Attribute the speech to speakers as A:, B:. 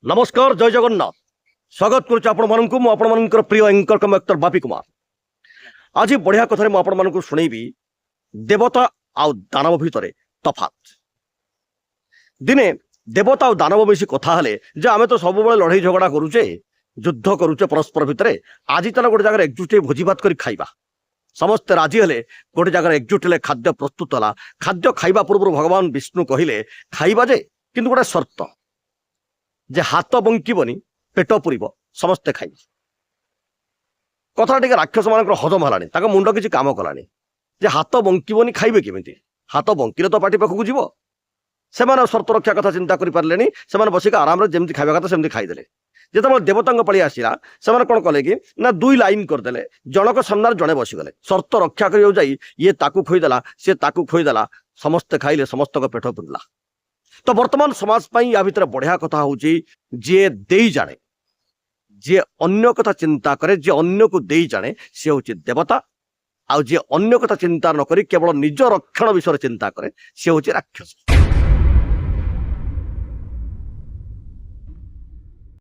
A: नमस्कार जय जगन्नाथ स्वागत करुच्ची आपण प्रिय एंकर कम एक्टर बापी कुमार। आज बढ़िया कथा मुझे शुणेबी देवता आउ दानव भितर तफात। दिने देवता आउ दानव मिसी कथा हेले जे आमे तो सब लड़ाई झगड़ा करुचे युद्ध करुचे परस्पर भितर। आज चल गोटे जगह एकजुट भोजी भात कर खाइबा। समस्ते राजी हेले गोटे जगह एकजुट हेले खाद्य प्रस्तुत है। खाद्य खाइबा पूर्व भगवान विष्णु कहले खाइबा जे किंतु गोटे शर्त जे हाथ बंकिबनी पेट पुरीब समस्ते खाइबे। कथा टे राक्षस मान हजम है मुंड किसी काम कलानी जे हाथ बंकिबनी खाइबे केमिति। हाथ बंकिले तो पाटी पाखक जीव। से शर्त रक्षा कथा चिंता करें से बसिक आराम जमी खावा कथा सेमती खाईदे। जिते देवता पड़ी आसला से कौन कले कि ना दुई लाइन करदे जनक सामने जड़े बसीगले शर्त रक्षा कर ये ताकू खोईदेला सी ताकू खोईदेला समस्ते खाइले समस्त पेट पुरला। तो वर्तमान समाज या भितर बढ़िया कथा हूँ जे दे जाने जे अन्य कथा चिंता करे जे अन्य को दे जाने सी हूँ देवता। आउ जे अन्य कथा चिंता न करी केवल निज रक्षण विषय चिंता करे सी हूँ राक्षस।